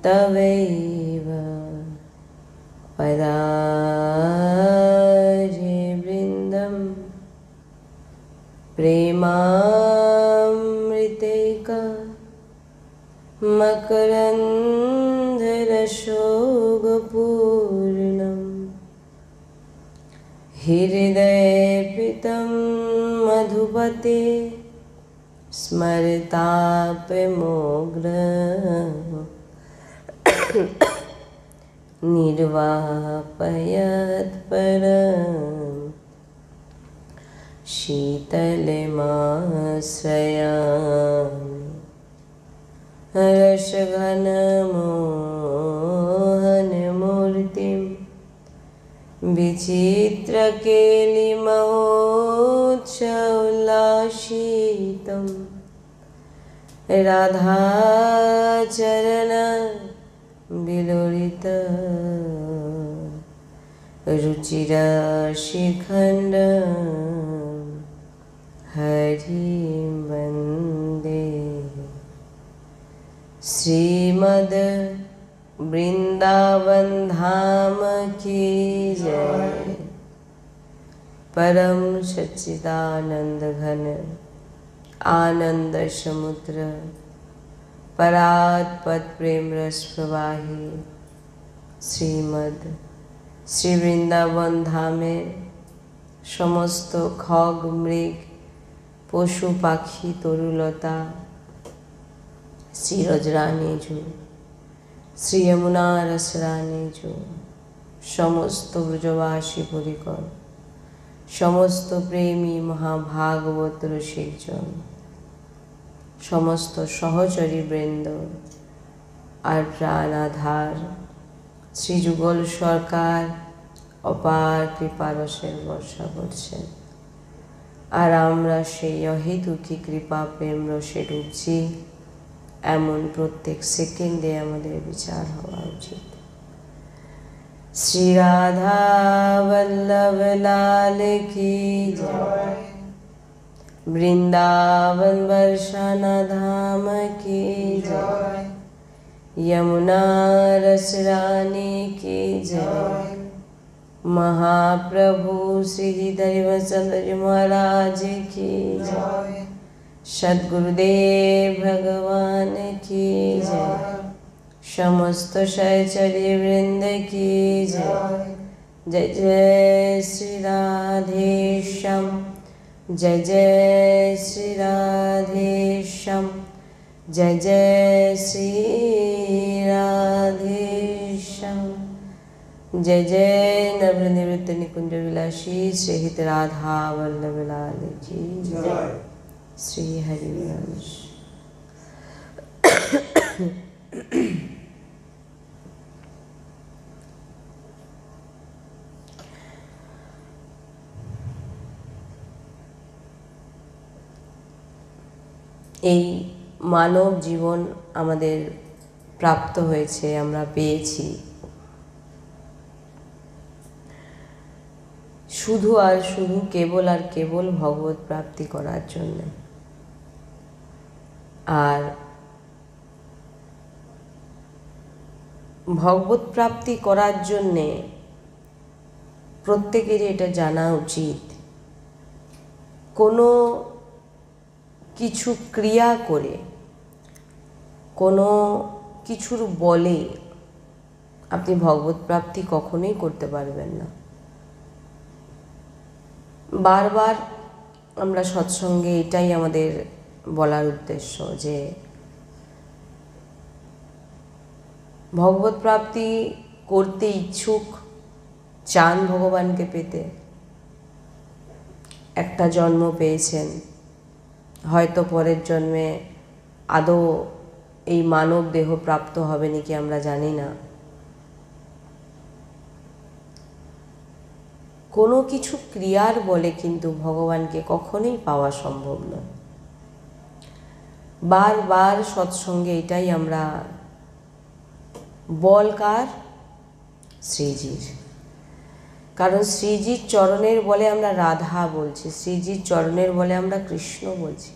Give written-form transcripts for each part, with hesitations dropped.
तवैव पदारे वृन्दं प्रेमामृतैक मकरन्धरसोगपूर्णम् हृदयपितं मधुपते स्मरतापमोग्र निर्वापयत्परं शीतलमाश्रयामि रसघनमोहनमूर्तिं विचित्रकेलिमोच्चौल्लासितं राधाचरण विलोलित रुचिरशिखण्ड हरिं वन्दे। श्रीमद् वृंदावन धाम की जय। परम सच्चिदानंद घन आनंद समुद्र परात्पद प्रेम रस प्रवाही श्रीमद् श्री वृंदावन धामे समस्त खग मृग पशु पाखी तरुलता श्री रजरानी जो श्री यमुना रसरानी जो समस्त ब्रजवासी परिकर समस्त प्रेमी महाभागवत रसिकजन समस्त सहचरी वृंद और प्राणाधार श्री जुगल सरकार अपार कृपा रसेर बर्षा करছেন আর আমরা সেই অহেতুকি কৃপা প্রেম রসে ডুবছি এমন প্রত্যেক সেকেন্ডে আমাদের বিচার হওয়া উচিত। শ্রী রাধা বল্লভ লাল কি জয়। वृंदावन बरसाना धाम की जय। यमुना रसरानी की जय। महाप्रभु श्री हरिवंशचंद्र जी महाराज की जय। सद्गुरुदेव भगवान की जय। समस्त सहचरी वृंद की जय। जय जय श्री राधेश्याम जय जय श्री राधेश्याम जय जय श्री राधेश्याम जय जय नवनिवृत्त निकुंज विलासी श्री हित राधा वल्लभ लाल की जय। श्री हरिवंश। এই মানব জীবন আমাদের প্রাপ্ত হয়েছে, আমরা পেয়েছি শুধু আর শুধু কেবল আর কেবল ভগবত প্রাপ্তি করার জন্য। আর ভগবত প্রাপ্তি করার জন্যে প্রত্যেকেরই এটা জানা উচিত, কোনো কিছু ক্রিয়া করে কোনো কিছুর বলে আপনি ভগবত প্রাপ্তি কখনোই করতে পারবেন না। বারবার আমরা সৎসঙ্গে এটাই আমাদের বলার উদ্দেশ্য যে ভগবত প্রাপ্তি করতে ইচ্ছুক, চান ভগবানকে পেতে, একটা জন্ম পেয়েছেন, হয়তো পরের জন্মে আদৌ এই মানব দেহ প্রাপ্ত হবে নাকি আমরা জানি না। কোনো কিছু ক্রিয়ার বলে কিন্তু ভগবানকে কখনোই পাওয়া সম্ভব নয়। বারবার সৎসঙ্গে এটাই আমরা বল কার? শ্রীজির। কারণ শ্রীজির চরণের বলে আমরা রাধা বলছি, শ্রীজির চরণের বলে আমরা কৃষ্ণ বলছি।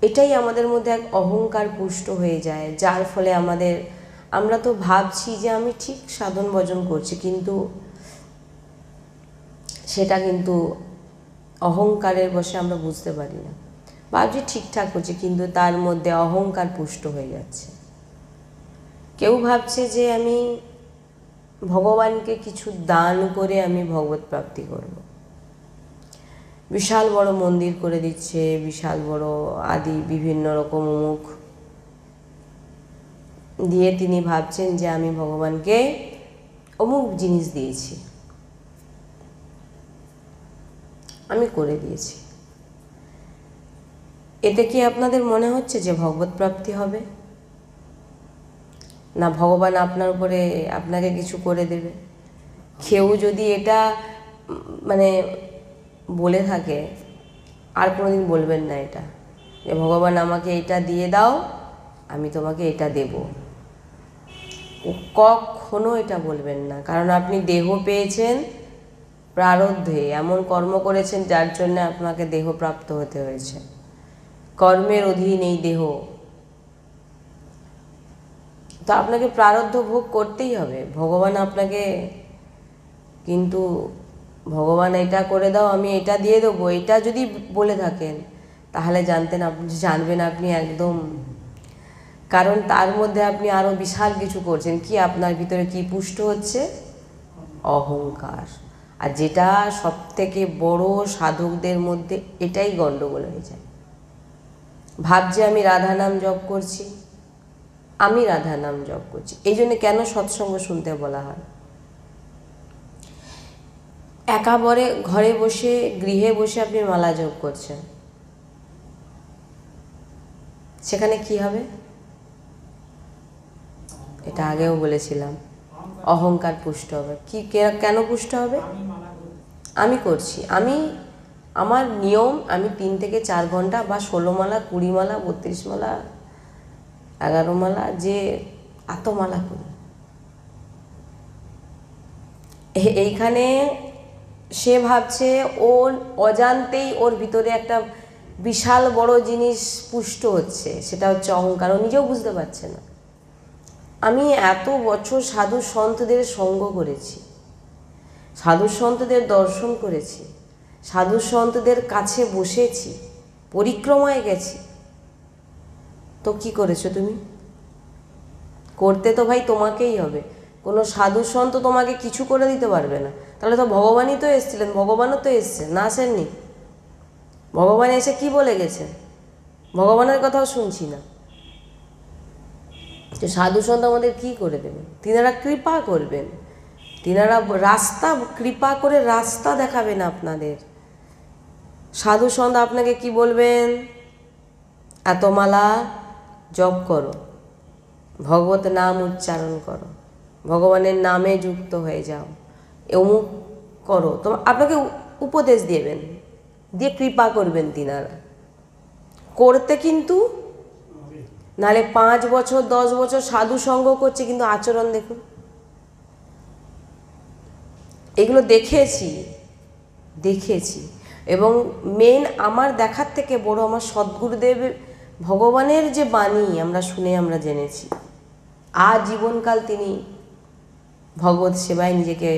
এটাই আমাদের মধ্যে এক অহংকার পুষ্ট হয়ে যায়, যার ফলে আমরা তো ভাবছি যে আমি ঠিক সাধন ভজন করছি, কিন্তু সেটা কিন্তু অহংকারের বশে আমরা বুঝতে পারি না। ভাবছি ঠিকঠাক করছি, কিন্তু তার মধ্যে অহংকার পুষ্ট হয়ে যাচ্ছে। কেউ ভাবছে যে আমি ভগবানকে কিছু দান করে আমি ভগবত প্রাপ্তি করব, বিশাল বড় মন্দির করে দিচ্ছে, বিশাল বড় আদি বিভিন্ন রকম মুখ দিয়ে তিনি ভাবছেন যে আমি ভগবানকে অমুক জিনিস দিয়েছি, আমি করে দিয়েছি। এতে কি আপনাদের মনে হচ্ছে যে ভগবত প্রাপ্তি হবে? না ভগবান আপনার উপরে আপনাকে কিছু করে দেবে? কেউ যদি এটা মানে বলে থাকে, আর কোনোদিন বলবেন না এটা, যে ভগবান আমাকে এটা দিয়ে দাও, আমি তোমাকে এটা দেব। কখনো এটা বলবেন না, কারণ আপনি দেহ পেয়েছেন প্রারব্ধে, এমন কর্ম করেছেন যার জন্য আপনাকে দেহ প্রাপ্ত হতে হয়েছে। কর্মের অধীন এই দেহ, তো আপনাকে প্রারব্ধ ভোগ করতেই হবে। ভগবান আপনাকে কিন্তু ভগবান এটা করে দাও, আমি এটা দিয়ে দেবো, এটা যদি বলে থাকেন তাহলে জানবেন আপনি একদম, কারণ তার মধ্যে আপনি আরও বিশাল কিছু করছেন। কি আপনার ভিতরে কি পুষ্ট হচ্ছে? অহংকার। আর যেটা সব থেকে বড় সাধকদের মধ্যে এটাই গণ্ডগোল হয়ে যায়। ভাবছে আমি রাধা নাম জপ করছি, আমি রাধা নাম জপ করছি। এই জন্য কেন সৎসঙ্গ শুনতে বলা হয়? একাবারে ঘরে বসে গৃহে বসে আপনি মালা জপ করছেন, সেখানে কি হবে? এটা আগেও বলেছিলাম, অহংকার পুষ্ট হবে। কেন পুষ্ট হবে? আমি করছি, আমার নিয়ম, আমি 3 থেকে 4 ঘন্টা বা 16 মালা, 20 মালা, 32 মালা, 11 মালা, যে এত মালা করি। এইখানে সে ভাবছে ওর অজান্তেই ওর ভিতরে একটা বিশাল বড় জিনিস পুষ্ট হচ্ছে, সেটা হচ্ছে অহংকার। ও নিজেও বুঝতে পারছে না। আমি এত বছর সাধু সন্তদের সঙ্গ করেছি, সাধু সন্তদের দর্শন করেছি, সাধু সন্তদের কাছে বসেছি, পরিক্রমায় গেছি, তো কি করেছো তুমি? করতে তো ভাই তোমাকেই হবে। কোনো সাধু সন্ত তোমাকে কিছু করে দিতে পারবে না। তাহলে তো ভগবানই তো এসেছিলেন, ভগবানও তো এসছেন, না আসেননি? ভগবান এসে কি বলে গেছেন? ভগবানের কথাও শুনছি না। যে সাধু সন্ত আমাদের কি করে দেবেন? তিনারা কৃপা করবেন, তিনারা কৃপা করে রাস্তা দেখাবেন আপনাদের। সাধু সন্ত আপনাকে কি বলবেন? এত মালা জপ করো, ভগবত নাম উচ্চারণ করো, ভগবানের নামে যুক্ত হয়ে যাও, অমুক করো, তো আপনাকে উপদেশ দেবেন, দিয়ে কৃপা করবেন তিনারা করতে। কিন্তু নাহলে 5 বছর 10 বছর সাধু সঙ্গ করছে, কিন্তু আচরণ দেখুন। এগুলো দেখেছি এবং মেন আমার দেখার থেকে বড় আমার সদ্গুরুদেব ভগবানের যে বাণী আমরা জেনেছি। জীবনকাল তিনি ভগবত সেবায় নিজেকে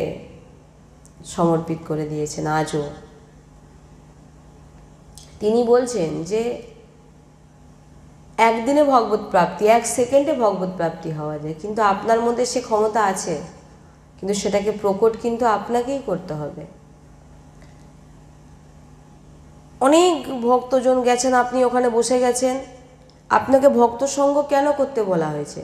সমর্পিত করে দিয়েছেন। আজও তিনি বলছেন যে একদিনে ভগবত প্রাপ্তি, 1 সেকেন্ডে ভগবত প্রাপ্তি হওয়া যায়, কিন্তু আপনার মধ্যে সে ক্ষমতা আছে, কিন্তু সেটাকে প্রকট কিন্তু আপনাকেই করতে হবে। অনেক ভক্তজন গেছেন, আপনি ওখানে বসে গেছেন, আপনাকে ভক্ত সঙ্গ কেন করতে বলা হয়েছে?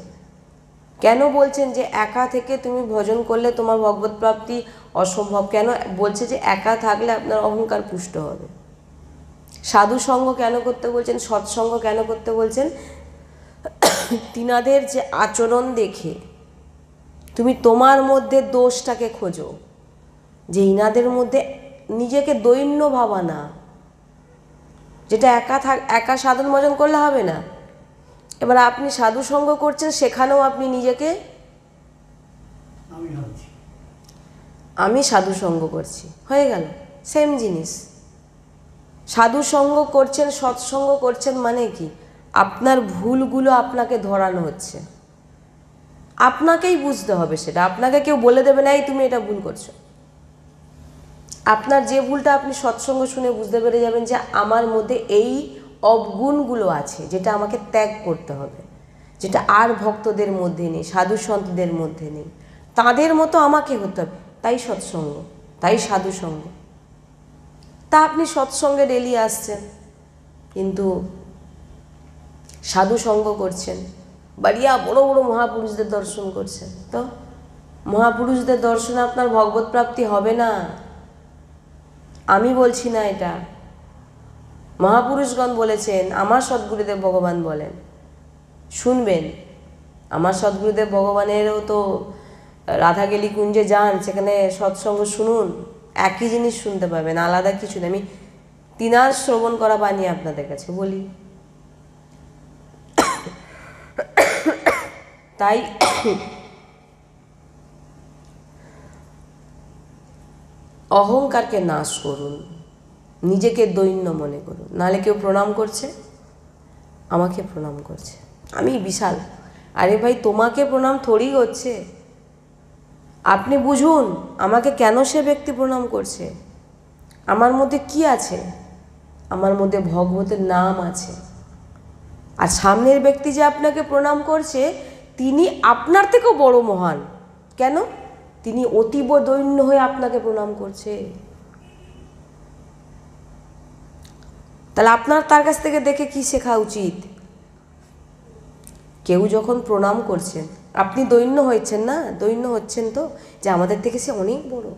কেন বলছেন যে একা থেকে তুমি ভজন করলে তোমার ভগবত প্রাপ্তি অসম্ভব? কেন বলছে যে একা থাকলে আপনার অহংকার পুষ্ট হবে? সাধু সঙ্গ কেন করতে বলছেন? সৎসঙ্গ কেন করতে বলছেন? তিনাদের যে আচরণ দেখে তুমি তোমার মধ্যে দোষটাকে খোঁজো, যে ইনাদের মধ্যে নিজেকে দৈন্য ভাবা না, যেটা একা সাধন ভজন করলে হবে না। এবার আপনি সাধু সঙ্গ করছেন, সেখানেও আপনি নিজেকে আমি সাধু সঙ্গ করছি, হয়ে গেল সেম জিনিস। সাধু সঙ্গ করছেন, সৎসঙ্গ করছেন, মানে কি আপনার ভুলগুলো আপনাকে ধরানো হচ্ছে, আপনাকেই বুঝতে হবে সেটা। আপনাকে কেউ বলে দেবে না এই তুমি এটা ভুল করছো। আপনার যে ভুলটা আপনি সৎসঙ্গ শুনে বুঝতে পেরে যাবেন যে আমার মধ্যে এই অবগুণগুলো আছে, যেটা আমাকে ত্যাগ করতে হবে, যেটা আর ভক্তদের মধ্যে নেই, সাধু সন্তদের মধ্যে নেই, তাদের মতো আমাকে হতে হবে। তাই সৎসঙ্গ, তাই সাধু সঙ্গ। তা আপনি সৎসঙ্গে ডেলি আসছেন, কিন্তু সাধু সঙ্গ করছেন, বাড়িয়া বড় বড় মহাপুরুষদের দর্শন করছেন, তো মহাপুরুষদের দর্শনে আপনার ভগবত প্রাপ্তি হবে না। আমি বলছি না এটা, মহাপুরুষগণ বলেছেন, আমার সদ্গুরুদেব ভগবান বলেন, শুনবেন। আমার সদ্গুরুদেব ভগবানেরও তো রাধাগেলি কুঞ্জে যান, সেখানে সৎসঙ্গ শুনুন, একই জিনিস শুনতে পাবেন, আলাদা কিছু না। আমি তিনার শ্রবণ করা বাণী আপনাদের কাছে বলি। তাই অহংকারকে নাশ করুন, নিজেকে দৈন্য মনে করুন। নাহলে কেউ প্রণাম করছে, আমাকে প্রণাম করছে, আমি বিশাল। আরে ভাই, তোমাকে প্রণাম থোড়ি হচ্ছে, আপনি বুঝুন আমাকে কেন সে ব্যক্তি প্রণাম করছে। আমার মধ্যে কি আছে? আমার মধ্যে ভগবতের নাম আছে। আর সামনের ব্যক্তি যে আপনাকে প্রণাম করছে, তিনি আপনার থেকেও বড় মহান। কেন? তিনি অতীব দৈন্য হয়ে আপনাকে প্রণাম করছে। তাহলে আপনার তার কাছ থেকে দেখে কি শেখা উচিত? কেউ যখন প্রণাম করছেন, আপনি দৈন্য হয়েছেন না? দৈন্য হচ্ছেন তো, যে আমাদের থেকে সে অনেক বড়।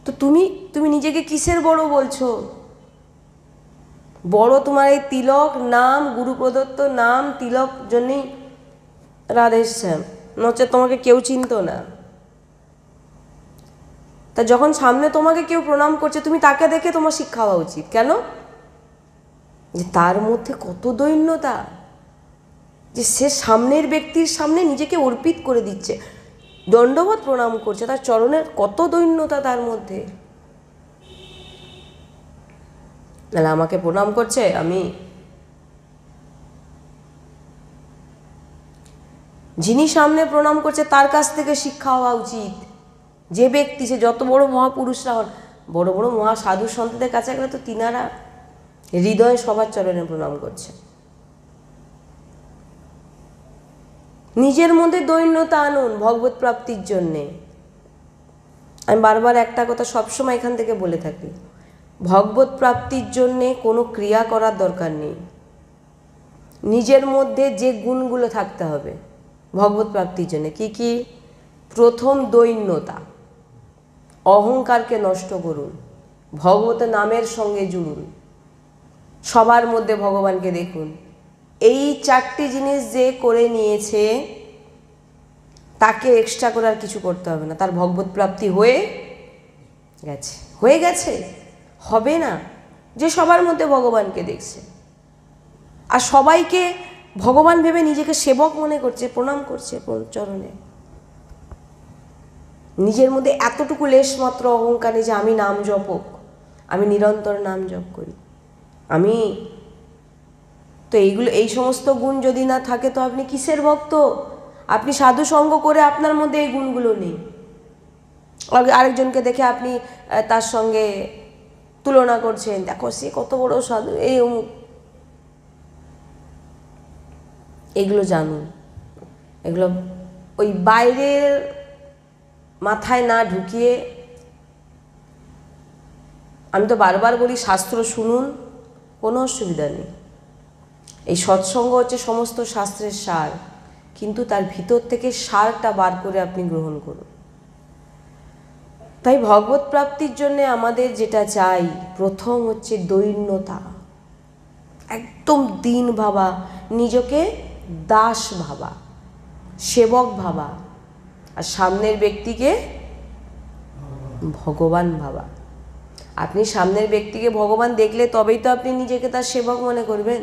তো তুমি নিজেকে কিসের বড় বলছো? বড় তোমার এই তিলক নাম, গুরু প্রদত্ত নাম তিলক জন্যই রাধেশ্যাম, নচে তোমাকে কেউ চিনতো না। তা যখন সামনে তোমাকে কেউ প্রণাম করছে, তুমি তাকে দেখে তোমার শিক্ষা হওয়া উচিত। কেন? যে তার মধ্যে কত দৈন্যতা, যে সে সামনের ব্যক্তির সামনে নিজেকে অর্পিত করে দিচ্ছে, দণ্ডবত প্রণাম করছে, তার চরণের কত দৈন্যতা তার মধ্যে। তাহলে আমাকে প্রণাম করছে, আমি যিনি সামনে প্রণাম করছে তার কাছ থেকে শিক্ষা হওয়া উচিত। যে ব্যক্তি, সে যত বড় মহাপুরুষরা হন, বড় বড় মহা সাধু সন্তদের কাছে গেলে তো তিনারা হৃদয়ে সবার চরণে প্রণাম করছে। নিজের মধ্যে দৈন্যতা আনুন ভগবত প্রাপ্তির জন্যে। আমি বারবার একটা কথা সবসময় এখান থেকে বলে থাকি, ভগবত প্রাপ্তির জন্যে কোনো ক্রিয়া করার দরকার নেই। নিজের মধ্যে যে গুণগুলো থাকতে হবে ভগবত প্রাপ্তির জন্য, কি কি? প্রথম, দৈন্যতা, অহংকারকে নষ্ট করুন, ভগবতের নামের সঙ্গে জুড়ুন, সবার মধ্যে ভগবানকে দেখুন। এই চারটি জিনিস যে করে নিয়েছে, তাকে এক্সট্রা করে আর কিছু করতে হবে না, তার ভগবত প্রাপ্তি হয়ে গেছে। হয়ে গেছে, হবে না। যে সবার মধ্যে ভগবানকে দেখছে আর সবাইকে ভগবান ভেবে নিজেকে সেবক মনে করছে, প্রণাম করছে চরণে, নিজের মধ্যে এতটুকু লেশ মাত্র অহংকার নেই যে আমি নাম জপক, আমি নিরন্তর নাম জপ করি, আমি তো এই সমস্ত গুণ যদি না থাকে, তো আপনি কিসের ভক্ত? আপনি সাধু সঙ্গ করে আপনার মধ্যে এই গুণগুলো নেই। আরেকজনকে দেখে আপনি তার সঙ্গে তুলনা করছেন, দেখো সে কত বড় সাধু, এই অমুক। এগুলো জানুন, এগুলো ওই বাইরের মাথায় না ঢুকিয়ে, আমি তো বারবার বলি শাস্ত্র শুনুন, কোনো অসুবিধা নেই। এই সৎসঙ্গ হচ্ছে সমস্ত শাস্ত্রের সার, কিন্তু তার ভিতর থেকে সারটা বার করে আপনি গ্রহণ করুন। তাই ভগবত প্রাপ্তির জন্য আমাদের যেটা চাই, প্রথম হচ্ছে দৈন্যতা, একদম দীন ভাবা, নিজেকে দাস ভাবা, সেবক ভাবা, আর সামনের ব্যক্তিকে ভগবান ভাবা। আপনি সামনের ব্যক্তিকে ভগবান দেখলে তবেই তো আপনি নিজেকে তার সেবক মনে করবেন।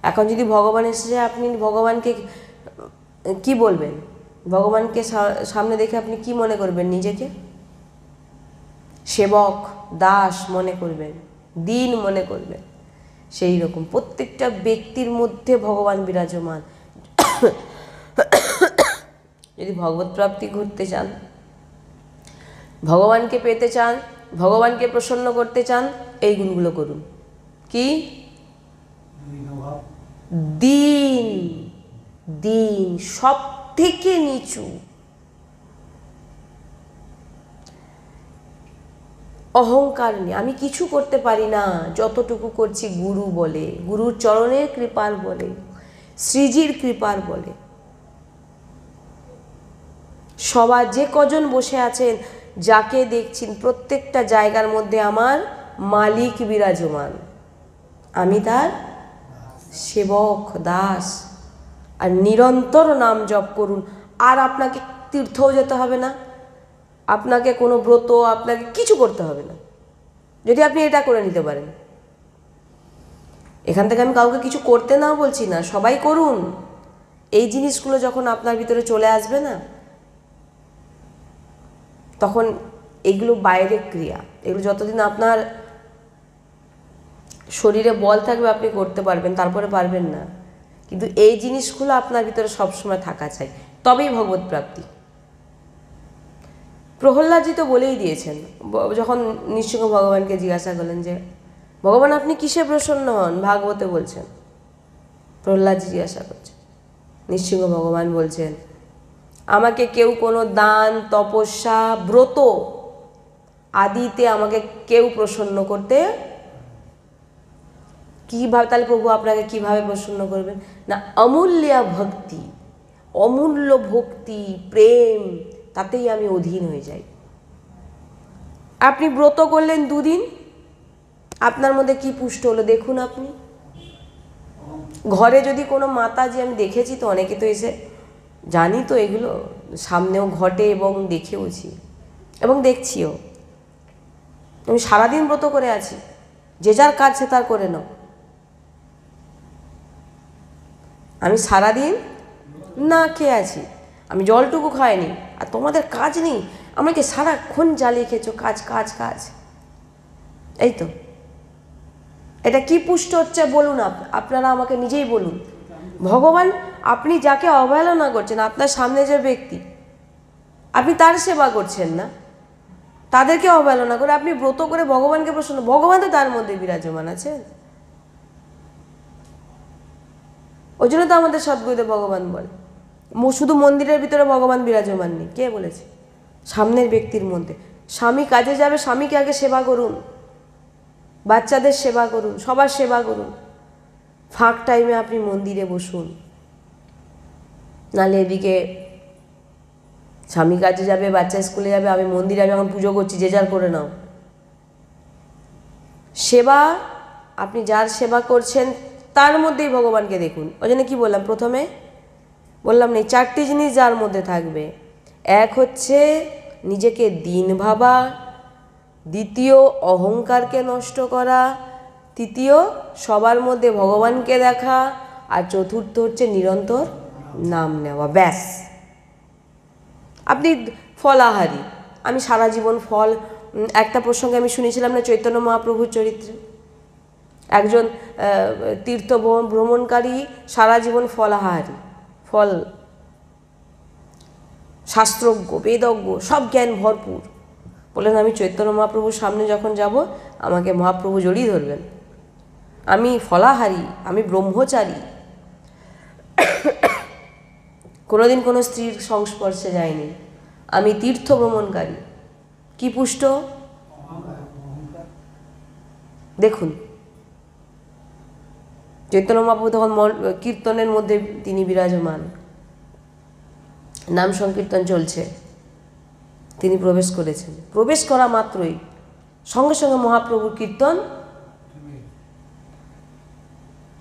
এখন যদি ভগবান এসেছে, আপনি ভগবানকে কি বলবেন? ভগবানকে সামনে দেখে আপনি কি মনে করবেন? নিজেকে সেবক দাস মনে করবেন, দিন মনে করবেন। সেই রকম প্রত্যেকটা ব্যক্তির মধ্যে ভগবান বিরাজমান। যদি ভগবত প্রাপ্তি করতে চান, ভগবানকে পেতে চান, ভগবানকে প্রসন্ন করতে চান, এই গুণগুলো করুন। কি? দিন, দিন, সব থেকে নিচু, অহংকার নেই। আমি কিছু করতে পারি না, যতটুকু করছি গুরু বলে, গুরুর চরণের কৃপার বলে, শ্রীজির কৃপার বলে। সবার যে কজন বসে আছেন, যাকে দেখছেন, প্রত্যেকটা জায়গার মধ্যে আমার মালিক বিরাজমান, আমি তার সেবক, দাস। আর নিরন্তর নাম জপ করুন। আর আপনাকে তীর্থও যেতে হবে না, আপনাকে কোনো ব্রত, আপনাকে কিছু করতে হবে না, যদি আপনি এটা করে নিতে পারেন। এখান থেকে আমি কাউকে কিছু করতে না বলছি না, সবাই করুন। এই জিনিসগুলো যখন আপনার ভিতরে চলে আসবে না, তখন এগুলো বাইরের ক্রিয়া, এগুলো যতদিন আপনার শরীরে বল থাকবে আপনি করতে পারবেন, তারপরে পারবেন না। কিন্তু এই জিনিসগুলো আপনার ভিতরে সবসময় থাকা চাই, তবেই ভগবত প্রাপ্তি। প্রহ্লাদজি তো বলেই দিয়েছেন, যখন নৃসিংহ ভগবানকে জিজ্ঞাসা করলেন যে ভগবান আপনি কিসে প্রসন্ন হন, ভাগবতে বলছেন। প্রহ্লাদজি জিজ্ঞাসা করছেন, নৃসিংহ ভগবান বলছেন আমাকে কেউ কোনো দান, তপস্যা, ব্রত আদিতে আমাকে কেউ প্রসন্ন করতে, কীভাবে, তাহলে প্রভু আপনাকে কিভাবে প্রসন্ন করবেন না? অমূল্য ভক্তি, অমূল্য ভক্তি, প্রেম, তাতেই আমি অধীন হয়ে যাই। আপনি ব্রত করলেন 2 দিন, আপনার মধ্যে কি পুষ্ট হলো দেখুন। আপনি ঘরে যদি কোনো মাতাজি, আমি দেখেছি তো, অনেকে তো এসে, জানি তো এগুলো সামনেও ঘটে এবং দেখেওছি এবং দেখছিও। আমি সারাদিন ব্রত করে আছি, যে যার কাজ সে তার করে নাও। আমি সারাদিন না খেয়ে আছি, আমি জলটুকু খাইনি, আর তোমাদের কাজ নেই, আমাকে সারাক্ষণ জ্বালিয়ে খেয়েছো, কাজ কাজ কাজ। এই তো, এটা কি পুষ্ট হচ্ছে বলুন, আপনারা আমাকে নিজেই বলুন। ভগবান, আপনি যাকে অবহেলনা করছেন, আপনার সামনে যে ব্যক্তি, আপনি তার সেবা করছেন না, তাদেরকে অবহেলনা করে আপনি ব্রত করে ভগবানকে প্রসন্ন, ভগবান তো তার মধ্যে বিরাজমান আছেন। ওই জন্য তো আমাদের সদ্গুরুদেব ভগবান বলে, শুধু মন্দিরের ভিতরে ভগবান বিরাজমান নেই। কে বলেছে? সামনের ব্যক্তির মধ্যে। স্বামী কাজে যাবে, স্বামীকে আগে সেবা করুন, বাচ্চাদের সেবা করুন, সবার সেবা করুন। ফাঁক টাইমে আপনি মন্দিরে বসুন, নাহলে এদিকে স্বামী কাজে যাবে, বাচ্চা স্কুলে যাবে, আমি মন্দিরে, আমি এখন পুজো করছি, যে যার করে নাও। সেবা, আপনি যার সেবা করছেন তার মধ্যেই ভগবানকে দেখুন। ওই জন্য কী বললাম প্রথমে, বললাম না, 4টি জিনিস যার মধ্যে থাকবে। এক হচ্ছে নিজেকে দিন ভাবা, দ্বিতীয় অহংকারকে নষ্ট করা, তৃতীয় সবার মধ্যে ভগবানকে দেখা, আর চতুর্থ হচ্ছে নিরন্তর নাম নেওয়া। ব্যাস। আপনি ফলাহারি, আমি সারা জীবন ফল। একটা প্রসঙ্গে আমি শুনেছিলাম না, চৈতন্য মহাপ্রভুর চরিত্রে একজন তীর্থ ভ্রমণকারী সারা জীবন ফলাহারি, ফল, শাস্ত্রজ্ঞ, বেদজ্ঞ, সব জ্ঞান ভরপুর। বললেন আমি চৈতন্য মহাপ্রভুর সামনে যখন যাব, আমাকে মহাপ্রভু জড়িয়ে ধরবেন, আমি ফলাহারি, আমি ব্রহ্মচারী, কোনোদিন কোনো স্ত্রীর সংস্পর্শে যায়নি, আমি তীর্থ ভ্রমণকারী। কি পুষ্ট? দেখুন, চৈতন্য মহাপ্রভু তখন কীর্তনের মধ্যে তিনি বিরাজমান, নাম সংকীর্তন চলছে, তিনি প্রবেশ করেছেন। প্রবেশ করা মাত্রই সঙ্গে সঙ্গে মহাপ্রভুর কীর্তন।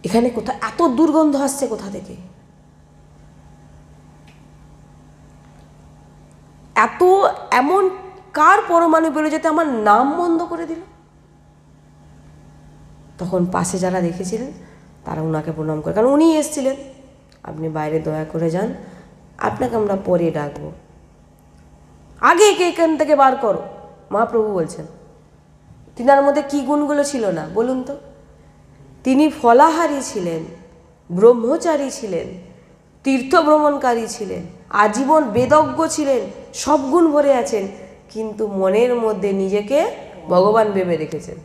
এখানে কোথা এত দুর্গন্ধ আসছে, কোথা থেকে এত, এমন কার পরমাণু বেরো যেতে আমার নাম বন্ধ করে দিল? তখন পাশে যারা দেখেছিলেন তারা ওনাকে প্রণাম করে, কারণ উনি এসেছিলেন। আপনি বাইরে দয়া করে যান, আপনাকে আমরা পরে ডাকবো, আগে একে এখান থেকে বার করো, মহাপ্রভু বলছেন। তিনার মধ্যে কি গুণগুলো ছিল না বলুন তো? তিনি ফলাহারী ছিলেন, ব্রহ্মচারী ছিলেন, তীর্থ ভ্রমণকারী ছিলেন, আজীবন বেদজ্ঞ ছিলেন, সব গুণ ভরে আছেন, কিন্তু মনের মধ্যে নিজেকে ভগবান ভেবে রেখেছেন,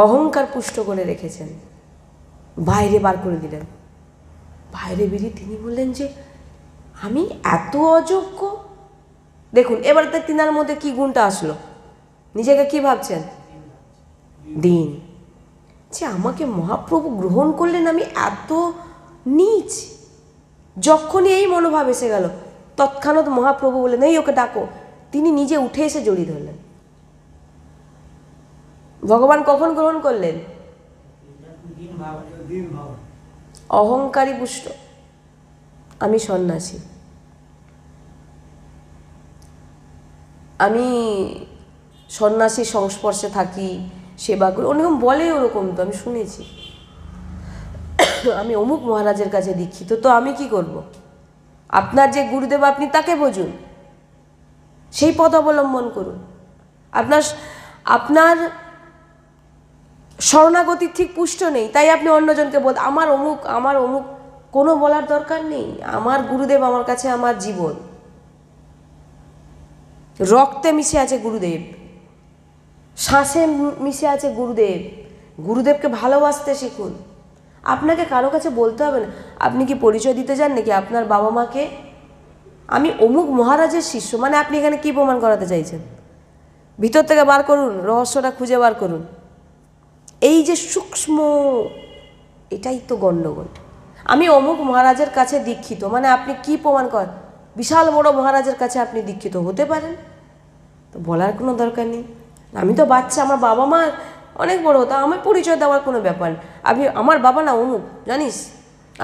অহংকার পুষ্ট করে রেখেছেন। বাইরে বার করে দিলেন। বাইরে বেরিয়ে তিনি বললেন যে আমি এত অযোগ্য। দেখুন এবার তো তিনার মধ্যে কি গুণটা আসলো? নিজেকে কি ভাবছেন? দিন। যে আমাকে মহাপ্রভু গ্রহণ করলেন, আমি এত নীচ। যখনই এই মনোভাব এসে গেল, তৎক্ষণাৎ মহাপ্রভু বললেন এই ওকে ডাকো। তিনি নিজে উঠে এসে জড়িয়ে ধরলেন। ভগবান কখন গ্রহণ করলেন? অহংকারী পুষ্ট। আমি সন্ন্যাসী, আমি সন্ন্যাসীর সংস্পর্শে থাকি, সেবা করি, ওরকম বলে, ওরকম তো আমি শুনেছি। আমি অমুক মহারাজের কাছে দীক্ষিত, তো আমি কি করব? আপনার যে গুরুদেব আপনি তাকে বুঝুন, সেই পথ অবলম্বন করুন। আপনার শরণাগতি ঠিক পুষ্ট নেই, তাই আপনি অন্যজনকে বল আমার অমুক আমার অমুক। কোনো বলার দরকার নেই। আমার গুরুদেব আমার কাছে আমার জীবন, রক্তে মিশে আছে গুরুদেব, শ্বাসে মিশে আছে গুরুদেব। গুরুদেবকে ভালোবাসতে শিখুন। আপনাকে কারো কাছে বলতে হবে না। আপনি কি পরিচয় দিতে চান নাকি আপনার বাবা মাকে? আমি অমুক মহারাজের শিষ্য, মানে আপনি এখানে কি প্রমাণ করাতে চাইছেন? ভিতর থেকে বার করুন, রহস্যটা খুঁজে বার করুন। এই যে সূক্ষ্ম, এটাই তো গণ্ডগোল। আমি অমুক মহারাজের কাছে দীক্ষিত, মানে আপনি কি প্রমাণ করেন? বিশাল বড় মহারাজের কাছে আপনি দীক্ষিত হতে পারেন, তো বলার কোনো দরকার নেই। আমি তো বাচ্চা, আমার বাবা মা অনেক বড় হতো, আমার পরিচয় দেওয়ার কোনো ব্যাপার নেই। আপনি আমার বাবা না অমুক, জানিস,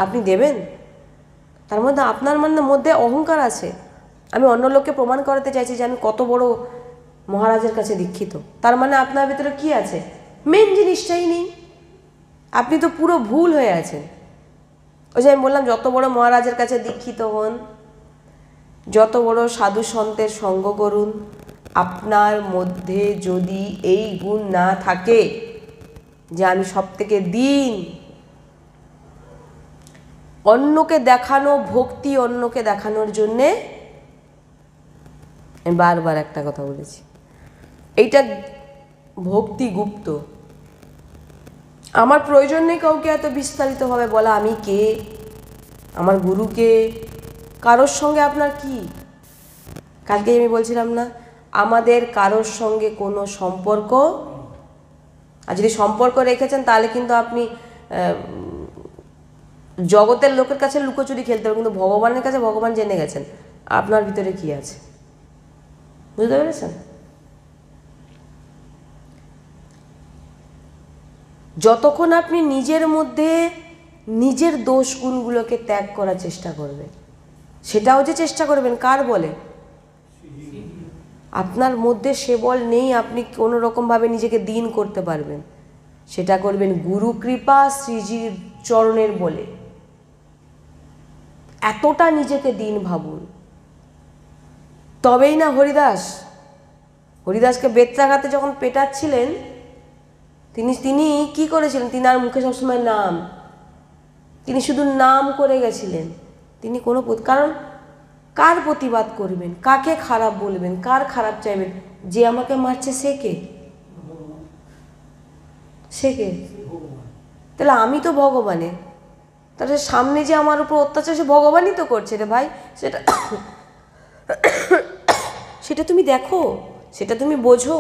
আপনি দেবেন? তার মধ্যে আপনার মধ্যে অহংকার আছে। আমি অন্য লোককে প্রমাণ করাতে চাইছি যে আমি কত বড় মহারাজের কাছে দীক্ষিত। তার মানে আপনার ভিতরে কি আছে? মেন জিনিসটাই নেই। আপনি তো পুরো ভুল হয়ে আছেন। ওই যে আমি বললাম, যত বড় মহারাজের কাছে দীক্ষিত হন, যত বড় সাধু সন্তের সঙ্গ করুন, আপনার মধ্যে যদি এই গুণ না থাকে যে আমি সব থেকে দিন, অন্যকে দেখানো ভক্তি, অন্যকে দেখানোর জন্যে, আমি বারবার একটা কথা বলেছি, এইটা ভক্তি গুপ্ত। আমার প্রয়োজন নেই কাউকে এত বিস্তারিতভাবে বলা আমি কে, আমার গুরুকে, কারোর সঙ্গে আপনার কি। কালকে আমি বলছিলাম না, আমাদের কারোর সঙ্গে কোনো সম্পর্ক, আর যদি সম্পর্ক রেখেছেন তাহলে কিন্তু আপনি জগতের লোকের কাছে লুকোচুরি খেলতে হবে, কিন্তু ভগবানের কাছে ভগবান জেনে গেছেন আপনার ভিতরে কি আছে। বুঝতে পেরেছেন? যতক্ষণ আপনি নিজের মধ্যে নিজের দোষ গুণগুলোকে ত্যাগ করার চেষ্টা করবেন, সেটাও যে চেষ্টা করবেন কার বলে? আপনার মধ্যে সে বল নেই, আপনি কোনো রকমভাবে নিজেকে দিন করতে পারবেন, সেটা করবেন গুরু কৃপা শ্রীজির চরণের বলে। এতটা নিজেকে দিন ভাবুন, তবেই না হরিদাসকে বেত্রাঘাতে যখন পেটাচ্ছিলেন, তিনি কি করেছিলেন? তিনার মুখে সবসময় নাম, তিনি শুধু নাম করে গেছিলেন। তিনি কোনো, কারণ কার প্রতিবাদ করবেন, কাকে খারাপ বলবেন, কার খারাপ চাইবেন? যে আমাকে মারছে সে কে? তাহলে আমি তো ভগবানের, তাহলে সামনে যে আমার উপর অত্যাচার সে ভগবানই তো করছে রে ভাই। সেটা তুমি দেখো, সেটা তুমি বোঝো।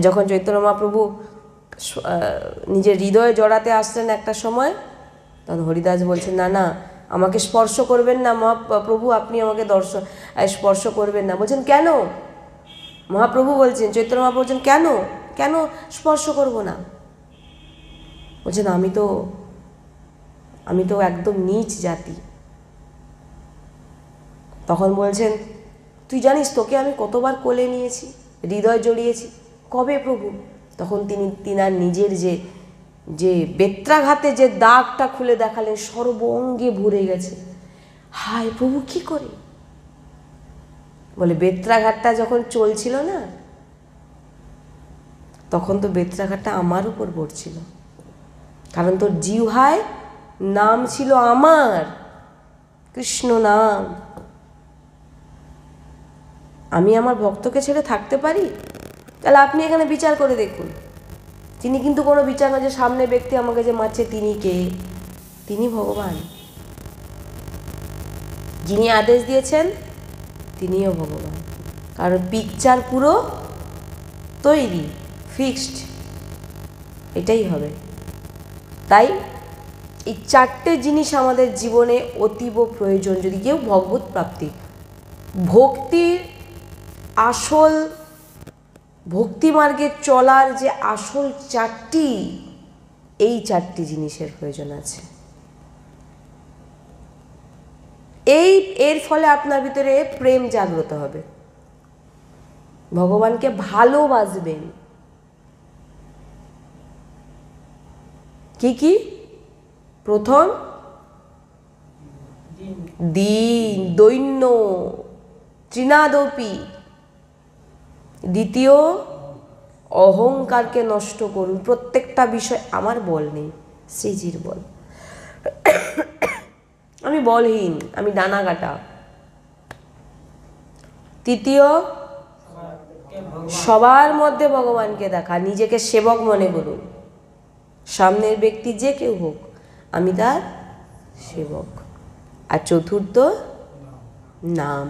যখন চৈতন্য মহাপ্রভু নিজের হৃদয়ে জড়াতে আসলেন একটা সময়, তখন হরিদাস বলছেন না না, আমাকে স্পর্শ করবেন না মহাপ্রভু, আপনি আমাকে স্পর্শ করবেন না। বলছেন কেন? মহাপ্রভু বলছেন, চৈতন্য মহাপ্রভু বলছেন কেন কেন স্পর্শ করব না? বলছেন আমি তো একদম নীচ জাতি। তখন বলছেন তুই জানিস তোকে আমি কতবার কোলে নিয়েছি, হৃদয় জড়িয়েছি। কবে প্রভু? তখন তিনার নিজের যে বেত্রাঘাতে যে দাগটা খুলে দেখালেন, সর্ব অঙ্গে ভরে গেছে। হায় প্রভু কি করে? বলে বেত্রাঘাতটা যখন চলছিল না, তখন তো বেত্রাঘাতটা আমার উপর পড়ছিল, কারণ তোর জিহ্বায় নাম ছিল আমার, কৃষ্ণ নাম। আমি আমার ভক্তকে ছেড়ে থাকতে পারি? তাহলে আপনি এখানে বিচার করে দেখুন। তিনি কিন্তু কোনো বিচার না যে সামনে ব্যক্তি আমাকে যে মারছে তিনি কে, তিনি ভগবান। যিনি আদেশ দিয়েছেন তিনিও ভগবান, কারণ পিকচার পুরো তৈরি, ফিক্সড, এটাই হবে। তাই এই চারটে জিনিস আমাদের জীবনে অতীব প্রয়োজন যদি কেউ ভগবত প্রাপ্তি, ভক্তির আসল, ভক্তি মার্গে চলার যে আসল চারটি, এই চারটি জিনিসের প্রয়োজন আছে। এর ফলে আপনার ভিতরে প্রেম জাগ্রত হবে, ভগবানকে ভালোবাসবেন। কি কি? প্রথম দীন দৈন্য তৃণাদপি, দ্বিতীয় অহংকারকে নষ্ট করুন। প্রত্যেকটা বিষয় আমার বল নেই, শ্রীজির বল। আমি বলহীন, আমি ডানা কাটা। তৃতীয় সবার মধ্যে ভগবানকে দেখা, নিজেকে সেবক মনে করুন। সামনের ব্যক্তি যে কেউ হোক, আমি তার সেবক। আর চতুর্থ নাম।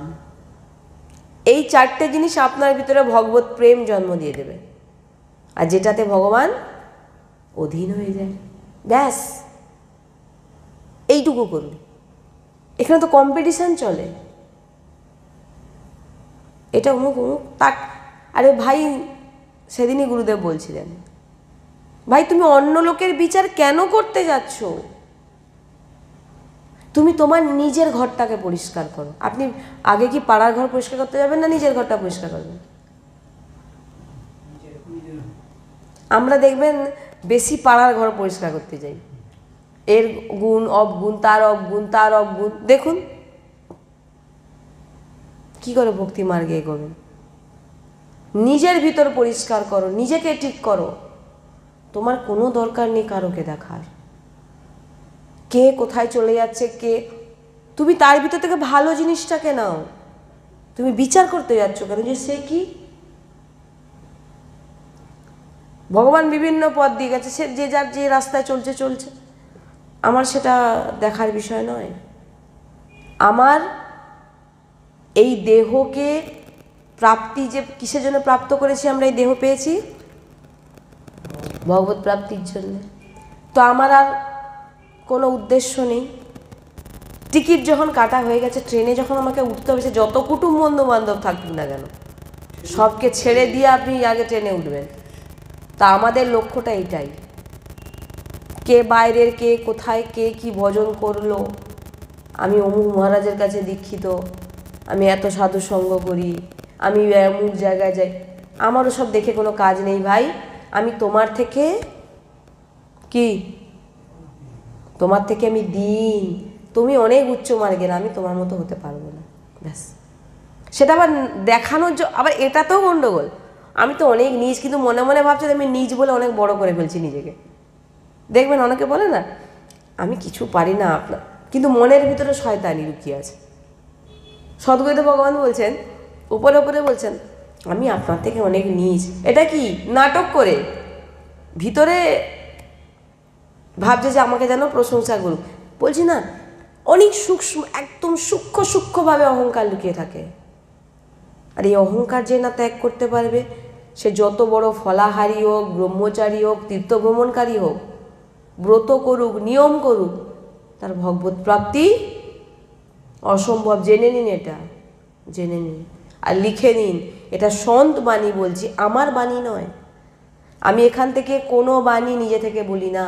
এই চারটে জিনিস আপনার ভিতরে ভগবত প্রেম জন্ম দিয়ে দেবে, আর যেটাতে ভগবান অধীন হয়ে যায়। ব্যাস এইটুকু করুন। এখানে তো কম্পিটিশন চলে, এটা অমুক অমুক তাক। আরে ভাই, সেদিনই গুরুদেব বলছিলেন, ভাই তুমি অন্য লোকের বিচার কেন করতে যাচ্ছ? তুমি তোমার নিজের ঘরটাকে পরিষ্কার করো। আপনি আগে কি পাড়ার ঘর পরিষ্কার করতে যাবেন না নিজের ঘরটা পরিষ্কার করবেন? আমরা দেখবেন বেশি পাড়ার ঘর পরিষ্কার করতে যাই, এর গুণ অবগুণ, তার অবগুণ, তার অবগুণ। দেখুন কি করে ভক্তি মার্গে এগোবেন। নিজের ভিতর পরিষ্কার করো, নিজেকে ঠিক করো। তোমার কোনো দরকার নেই কারোকে দেখার, কে কোথায় চলে যাচ্ছে, কে। তুমি তার ভিতর থেকে ভালো জিনিসটাকে নাও। তুমি বিচার করতে যাচ্ছ কেন যে সে কি? ভগবান বিভিন্ন পথ দিয়ে গেছে, সে যে যার যে রাস্তায় চলছে চলছে, আমার সেটা দেখার বিষয় নয়। আমার এই দেহকে প্রাপ্তি, যে কিসের জন্য প্রাপ্ত করেছি আমরা, এই দেহ পেয়েছি ভগবত প্রাপ্তির জন্য। তো আমার আর কোনো উদ্দেশ্য নেই। টিকিট যখন কাটা হয়ে গেছে, ট্রেনে যখন আমাকে উঠতে হবে, সে যত কুটুম বন্ধু বান্ধব থাকুক না কেন, সবকে ছেড়ে দিয়ে আপনি আগে ট্রেনে উঠবেন। তা আমাদের লক্ষ্যটা এটাই। কে বাইরের, কে কোথায়, কে কি ভজন করলো, আমি অমুক মহারাজের কাছে দীক্ষিত, আমি এত সাধু সঙ্গ করি, আমি অমুক জায়গায় যাই, আমারও সব দেখে কোনো কাজ নেই ভাই। আমি তোমার থেকে কি, তোমার থেকে আমি দিন, তুমি অনেক উচ্চ মার্গের, আমি তোমার মতো হতে পারবো না। ব্যাস। সেটা আবার দেখানোর আবার এটাতেও গণ্ডগোল। আমি তো অনেক নিজ, কিন্তু মনে মনে ভাবছি আমি নিজ বলে অনেক বড় করে ফেলছি নিজেকে। দেখবেন অনেকে বলে না আমি কিছু পারি না আপনার, কিন্তু মনের ভিতরে শয়তানি লুকিয়ে আছে। সদ্গীতা ভগবান বলছেন, উপরে উপরে বলছেন আমি আপনার থেকে অনেক নিজ। এটা কি নাটক করে ভিতরে ভাবছে যে আমাকে যেন প্রশংসা করুক। বলছি না, অনেক সূক্ষ্ম, একদম সূক্ষ্ম সূক্ষ্মভাবে অহংকার লুকিয়ে থাকে। আর এই অহংকার যে না ত্যাগ করতে পারবে, সে যত বড় ফলাহারী হোক, ব্রহ্মচারী হোক, তীর্থভ্রমণকারী হোক, ব্রত করুক, নিয়ম করুক, তার ভগবত প্রাপ্তি অসম্ভব। জেনে নিন, এটা জেনে নিন আর লিখে নিন। এটা সন্ত বাণী বলছি, আমার বাণী নয়। আমি এখান থেকে কোনো বাণী নিজে থেকে বলি না,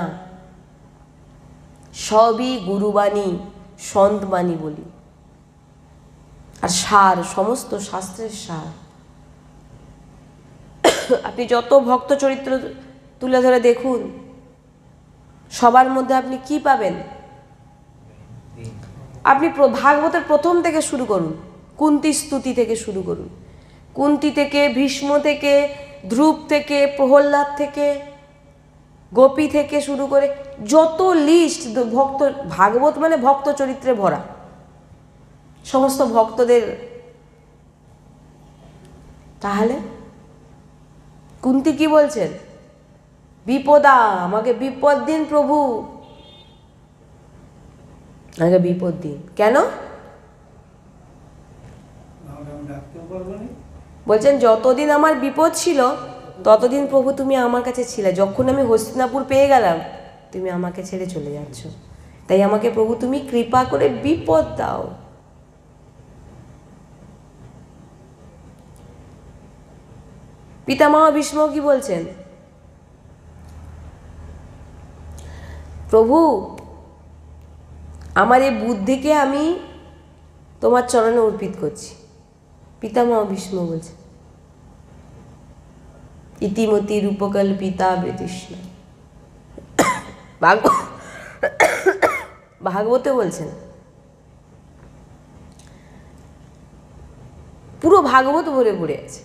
সবই গুরুবাণী, সন্ত বাণী বলি। আর সার, সমস্ত শাস্ত্রের সার। আপনি যত ভক্ত চরিত্র তুলে ধরে দেখুন, সবার মধ্যে আপনি কি পাবেন? আপনি ভাগবতের প্রথম থেকে শুরু করুন, কুন্তী স্তুতি থেকে শুরু করুন, কুন্তী থেকে, ভীষ্ম থেকে, ধ্রুব থেকে, প্রহ্লাদ থেকে, গোপী থেকে শুরু করে যত লিস্ট, ভক্ত, ভাগবত মানে ভক্ত চরিত্রে ভরা, সমস্ত ভক্তদের। তাহলে কুন্তী কি বলছেন? বিপদা, আমাকে বিপদ দিন প্রভু, আমাকে বিপদ দিন। কেন? বলছেন যতদিন আমার বিপদ ছিল ততদিন প্রভু তুমি আমার কাছে ছিলে, যখন আমি হস্তিনাপুর পেয়ে গেলাম তুমি আমাকে ছেড়ে চলে যাচ্ছ, তাই আমাকে প্রভু তুমি কৃপা করে বিপদ দাও। পিতামহ ভীষ্ম কি বলছেন? প্রভু আমার এই বুদ্ধিকে আমি তোমার চরণে অর্পিত করছি। পিতামহ ভীষ্ম বলছে ইতিমতি রূপকল্পিতা বৃতৃষ্ণ। ভাগবতে বলছেন, পুরো ভাগবত ভরে ভরে আছে।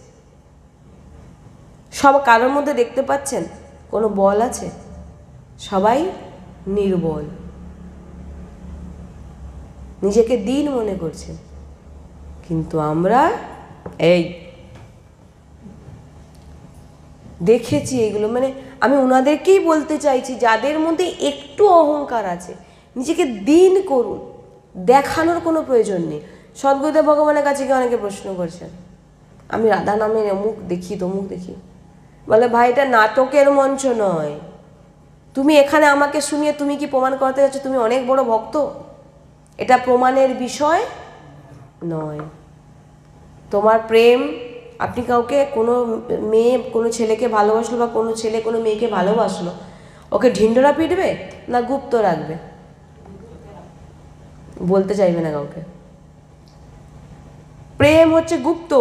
সব কারোর মধ্যে দেখতে পাচ্ছেন কোনো বল আছে? সবাই নির্বল, নিজেকে দীন মনে করছেন। কিন্তু আমরা এই দেখেছি এগুলো, মানে আমি ওনাদেরকেই বলতে চাইছি যাদের মধ্যে একটু অহংকার আছে, নিজেকে দীন করুন, দেখানোর কোনো প্রয়োজন নেই। সদ্গুরুদেব ভগবানের কাছে গিয়ে অনেকে প্রশ্ন করছেন, আমি রাধা নামের অমুক দেখি তমুক দেখি, বলে ভাই এটা নাটকের মঞ্চ নয়, তুমি এখানে আমাকে শুনিয়ে তুমি কি প্রমাণ করতে যাচ্ছ তুমি অনেক বড় ভক্ত? এটা প্রমাণের বিষয় নয়। তোমার প্রেম, আপনি কাউকে, কোনো মেয়ে কোনো ছেলেকে ভালোবাসলো বা কোনো ছেলে কোনো মেয়েকে ভালোবাসলো, ওকে ঢিন্ডোরা পিটবে না গুপ্ত রাখবে? বলতে চাইবে না কাউকে। প্রেম হচ্ছে গুপ্ত।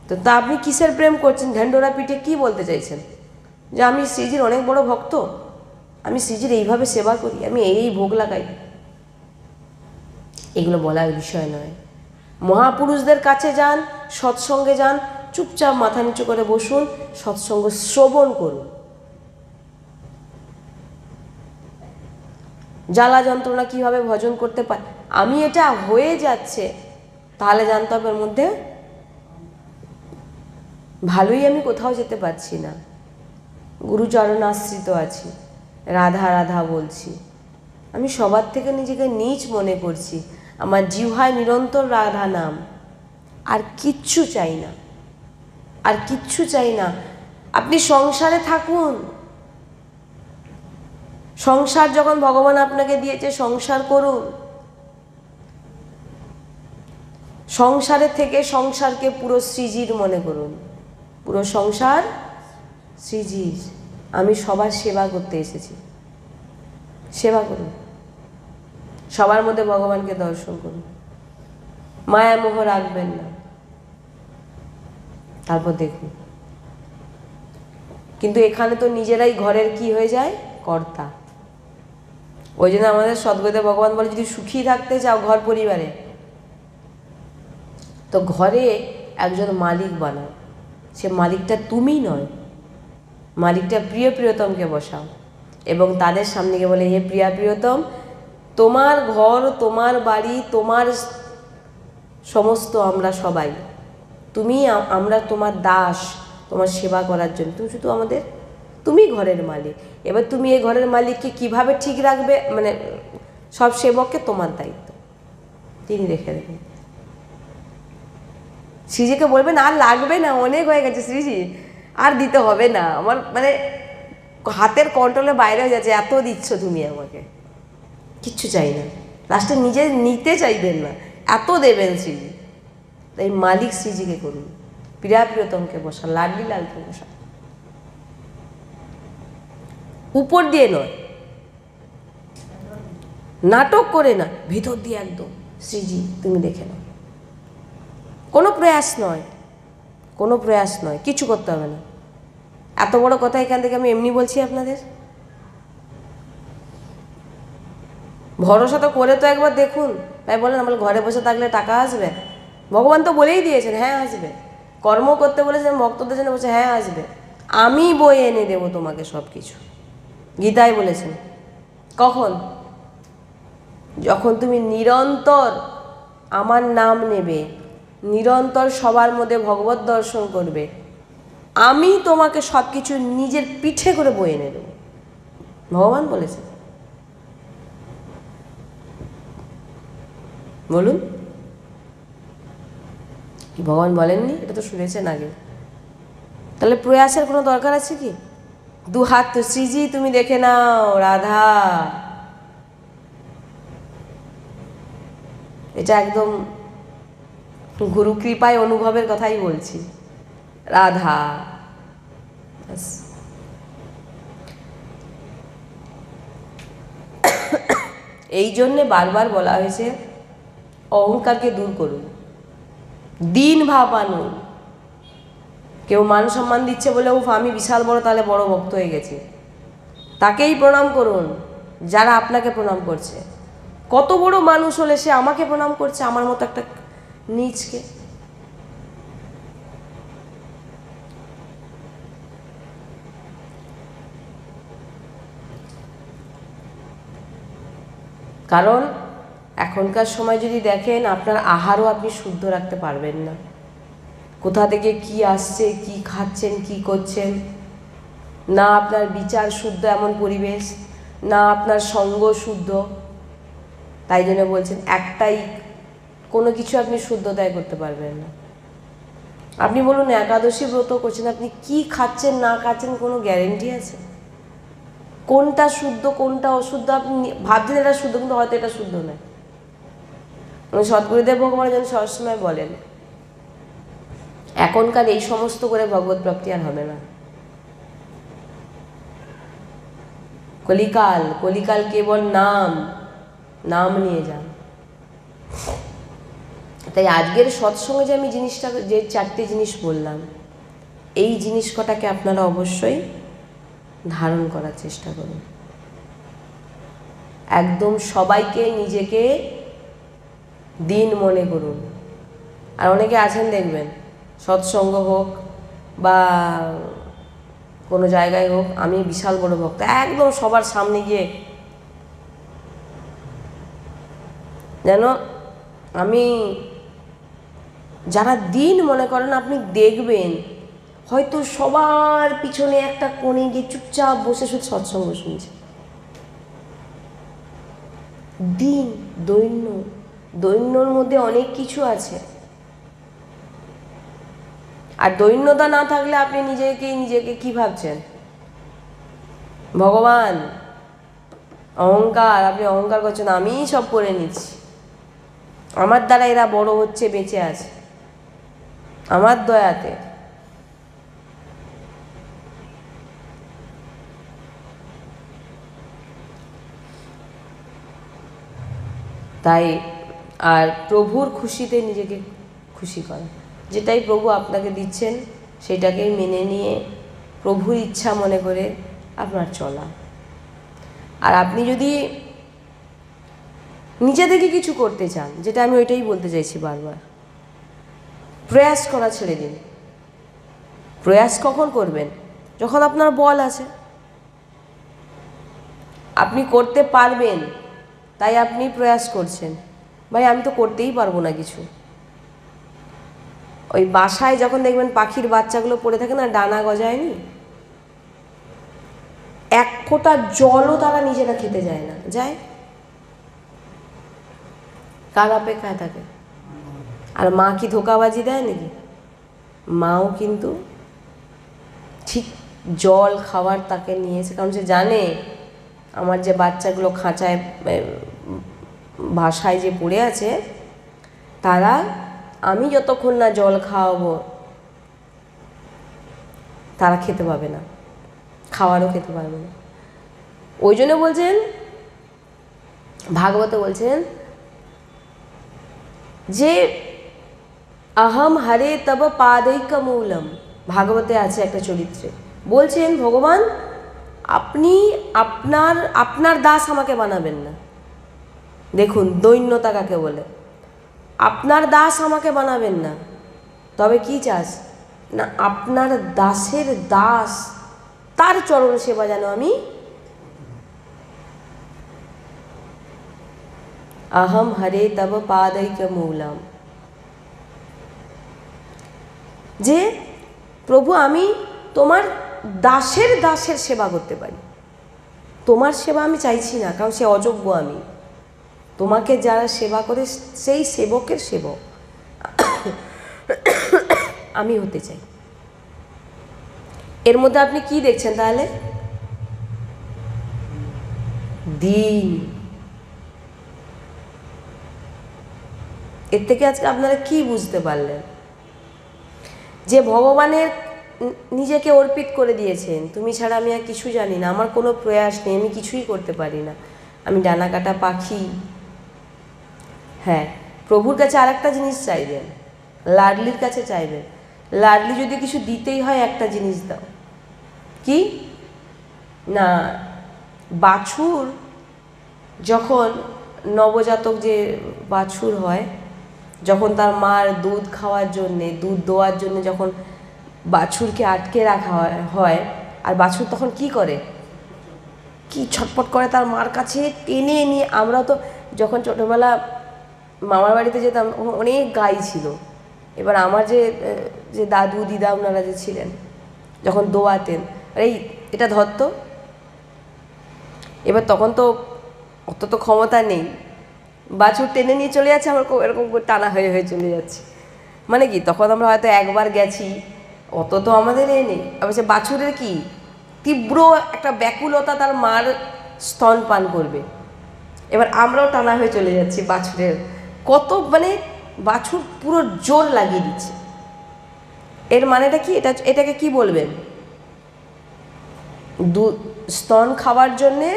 তো তা আপনি কিসের প্রেম করছেন? ঢিন্ডোরা পিটে কি বলতে চাইছেন? যে আমি শ্রীজির অনেক বড় ভক্ত, আমি শ্রীজির এইভাবে সেবা করি, আমি এই ভোগ লাগাই, এগুলো বলার বিষয় নয়। মহাপুরুষদের কাছে যান, সৎসঙ্গে যান, চুপচাপ মাথা নিচু করে বসুন, সৎসঙ্গ শ্রবণ করুন। জ্বালা যন্ত্রণা কিভাবে ভজন করতে পারে, আমি এটা হয়ে যাচ্ছে, তাহলে জানতে হবে এর মধ্যে ভালোই আমি কোথাও যেতে পারছি না, গুরুচরণ আশ্রিত আছি, রাধা রাধা বলছি, আমি সবার থেকে নিজেকে নীচ মনে করছি, আমার জিহ্বায় নিরন্তর রাধা নাম, আর কিচ্ছু চাই না, আর কিচ্ছু চাই না। আপনি সংসারে থাকুন, সংসার যখন ভগবান আপনাকে দিয়েছে সংসার করুন, সংসারে থেকে সংসারকে পুরো শ্রীজির মনে করুন, পুরো সংসার শ্রীজির। আমি সবার সেবা করতে এসেছি, সেবা করুন, সবার মধ্যে ভগবানকে দর্শন করুন, মায়া মোহ রাখবেন না, তারপর দেখুন। কিন্তু এখানে তো নিজেরাই ঘরের কি হয়ে যায়, কর্তা। ওই জন্য আমাদের সদ্গুরুদেব ভগবান বলে যদি সুখী থাকতে চাও ঘর পরিবারে, তো ঘরে একজন মালিক বানাও, সে মালিকটা তুমি নয়, মালিকটা প্রিয় প্রিয়তমকে বসাও এবং তাদের সামনে গিয়ে বলে, হে প্রিয়া প্রিয়তম, তোমার ঘর, তোমার বাড়ি, তোমার সমস্ত আমরা সবাই, তুমি, আমরা তোমার দাস, তোমার সেবা করার জন্য, তুমি শুধু আমাদের, তুমি ঘরের মালিক। এবার তুমি এই ঘরের মালিককে কিভাবে ঠিক রাখবে, মানে সব সেবককে তোমার দায়িত্ব, তিনি রেখে দেবেন। শ্রীজিকে বলবেন আর লাগবে না, অনেক হয়ে গেছে শ্রীজি, আর দিতে হবে না, আমার মানে হাতের কন্ট্রোলে বাইরে হয়ে যাচ্ছে, এত দিচ্ছ তুমি আমাকে, কিচ্ছু চাই না। লাস্টে নিজে নিতে চাইবেন না, এত দেবেন শ্রীজি। তাই মালিক শ্রীজিকে করুন, প্রিয়া প্রিয়তমকে বসা, লাডলি লালকে বসা, উপর দিয়ে নয়, নাটক করে না, ভিতর দিয়ে একদম শ্রীজি তুমি দেখে নাও। কোনো প্রয়াস নয়, কোনো প্রয়াস নয়, কিছু করতে হবে না। এত বড় কথা এখান থেকে আমি এমনি বলছি আপনাদের। ভরসা তো করে তো একবার দেখুন। তাই বলেন আমার ঘরে বসে থাকলে টাকা আসবে? ভগবান তো বলেই দিয়েছেন হ্যাঁ আসবে। কর্ম করতে বলেছেন, ভক্তদের জন্য বলছে হ্যাঁ আসবে, আমি বয়ে এনে দেবো তোমাকে সব কিছু। গীতায় বলেছেন। কখন? যখন তুমি নিরন্তর আমার নাম নেবে, নিরন্তর সবার মধ্যে ভগবত দর্শন করবে, আমি তোমাকে সব কিছু নিজের পিঠে করে বয়ে এনে দেবো। ভগবান বলেছেন। বলুন, কি ভগবান বলেননি? এটা তো শুনেছেন আগে। তাহলে প্রয়াসের কোনো দরকার আছে কি? দু হাত তো শ্রীজি তুমি দেখে নাও রাধা, এটা একদম গুরু কৃপায় অনুভবের কথাই বলছি। রাধা, এই জন্যে বারবার বলা হয়েছে অহংকারকে দূর করুন, দিন ভাব আনুন। কেউ মান সম্মান দিচ্ছে বলে উফ আমি বিশাল বড়, তাহলে বড় ভক্ত হয়ে গেছি। তাকেই প্রণাম করুন যারা আপনাকে প্রণাম করছে। কত বড় মানুষ হলে সে আমাকে প্রণাম করছে, আমার মতো একটা নীচকে। কারণ এখনকার সময় যদি দেখেন, আপনার আহারও আপনি শুদ্ধ রাখতে পারবেন না। কোথা থেকে কি আসছে, কি খাচ্ছেন, কি করছেন, না আপনার বিচার শুদ্ধ এমন পরিবেশ, না আপনার সঙ্গ শুদ্ধ। তাই জন্য বলছেন একটাই, কোনো কিছু আপনি শুদ্ধতায় করতে পারবেন না। আপনি বলুন একাদশী ব্রত করছেন, আপনি কি খাচ্ছেন না খাচ্ছেন কোনো গ্যারেন্টি আছে? কোনটা শুদ্ধ কোনটা অশুদ্ধ আপনি ভাবছেন এটা শুদ্ধ, কিন্তু হয়তো এটা শুদ্ধ নয়। সদ্গুরুদেব ভগবান যেন সবসময় বলেন এখনকার এই সমস্ত করে ভগবত প্রাপ্তি আর হবে না। কলিকাল, কলিকাল কেবল নাম, নাম নিয়ে যান। তাই আজকের সৎসঙ্গে যে আমি জিনিসটা, যে চারটি জিনিস বললাম, এই জিনিস কটাকে আপনারা অবশ্যই ধারণ করার চেষ্টা করুন। একদম সবাইকে নিজেকে দিন মনে করুন। আর অনেকে আছেন দেখবেন, সৎসঙ্গ হোক বা কোনো জায়গায় হোক, আমি বিশাল বড় ভক্ত, একদম সবার সামনে গিয়ে যেন আমি, যারা দিন মনে করেন আপনি দেখবেন হয়তো সবার পিছনে একটা কোণে গিয়ে চুপচাপ বসে শুধু সৎসঙ্গ শুনছে। দিন, দৈন্য, দৈন্যর মধ্যে অনেক কিছু আছে। আর দৈন্যতা না থাকলে আপনি নিজেকে কি ভাবছেন? ভগবান। অহংকার, আপনি অহংকার করছেন আমি সব করে নিচ্ছি, আমার দ্বারা এরা বড় হচ্ছে, বেঁচে আছে, আমার দয়াতে। তাই আর প্রভুর খুশিতে নিজেকে খুশি করা, যেটাই প্রভু আপনাকে দিচ্ছেন সেটাকেই মেনে নিয়ে প্রভুর ইচ্ছা মনে করে আপনার চলা। আর আপনি যদি নিজে থেকে কিছু করতে চান, যেটা আমি ওইটাই বলতে চাইছি বারবার, প্রয়াস করা ছেড়ে দিন। প্রয়াস কখন করবেন? যখন আপনার বল আছে, আপনি করতে পারবেন, তাই আপনি প্রয়াস করছেন। ভাই আমি তো করতেই পারবো না কিছু। ওই বাসায় যখন দেখবেন পাখির বাচ্চাগুলো পড়ে থাকে না, ডানা গজায়নি, এক ফোঁটা জলও তারা নিজেরা খেতে যায় না, যায় কার অপেক্ষায় থাকে? আর মা কি ধোকাবাজি দেয় নাকি? মাও কিন্তু ঠিক জল খাবার তাকে নিয়েছে, কারণ সে জানে আমার যে বাচ্চাগুলো খাঁচায় বাসায় যে পড়ে আছে, তারা আমি যতক্ষণ না জল খাওয়াবো তারা খেতে পাবে না, খাওয়ারও খেতে পারবে না। ওই জন্য বলছেন, ভাগবতে বলছেন যে अहम हरे तब पादैकमूलम, भागवते আছে একটা চরিত্রে বলছেন ভগবান আপনি আপনার দাস আমাকে বানাবেন না, দেখুন দৈন্যতা কাকে বলে। আপনার দাস আমাকে বানাবেন না, তবে কি চাস না আপনার দাসের দাস তার চরণ সেবা যেন আমি। अहम हरे तब पादैक मूलम, যে প্রভু আমি তোমার দাসের দাসের সেবা করতে পারি। তোমার সেবা আমি চাইছি না, কারণ সে অযোগ্য। আমি তোমাকে যারা সেবা করে সেই সেবকের সেবক আমি হতে চাই। এর মধ্যে আপনি কি দেখছেন তাহলে? দিন। এর থেকে আজকে আপনারা কি বুঝতে পারলেন? যে ভগবানের নিজেকে অর্পিত করে দিয়েছেন, তুমি ছাড়া আমি আর কিছু জানি না, আমার কোনো প্রয়াস নেই, আমি কিছুই করতে পারি না, আমি ডানা কাটা পাখি। হ্যাঁ, প্রভুর কাছে আর একটা জিনিস চাইবেন, লাডলির কাছে চাইবেন। লাডলি যদি কিছু দিতেই হয় একটা জিনিস দাও, কি না বাছুর যখন নবজাতক যে বাছুর হয়, যখন তার মার দুধ খাওয়ার জন্যে, দুধ দোয়ার জন্য যখন বাছুরকে আটকে রাখা হয়, আর বাছুর তখন কি করে, কি ছটপট করে তার মার কাছে টেনে নিয়ে। আমরা তো যখন ছোটোবেলা মামার বাড়িতে যেতাম অনেক গাই ছিল। এবার আমার যে দাদু দিদা ওনারা যে ছিলেন, যখন দোয়াতেন, এই এটা ধরতো, এবার তখন তো অত তো ক্ষমতা নেই, বাছুর টেনে নিয়ে চলে যাচ্ছে, আমার এরকম করে টানা হয়ে হয়ে চলে যাচ্ছে। মানে কি তখন আমরা হয়তো একবার গেছি, অত তো আমাদের এ নেই। আবার সে বাছুরের কি তীব্র একটা ব্যাকুলতা, তার মার স্তন পান করবে। এবার আমরাও টানা হয়ে চলে যাচ্ছি বাছুরের, কত মানে বাছুর পুরো জোর লাগিয়ে দিচ্ছে। এর মানেটা কি? এটাকে কি বলবেন? স্তন খাওয়ার জন্যে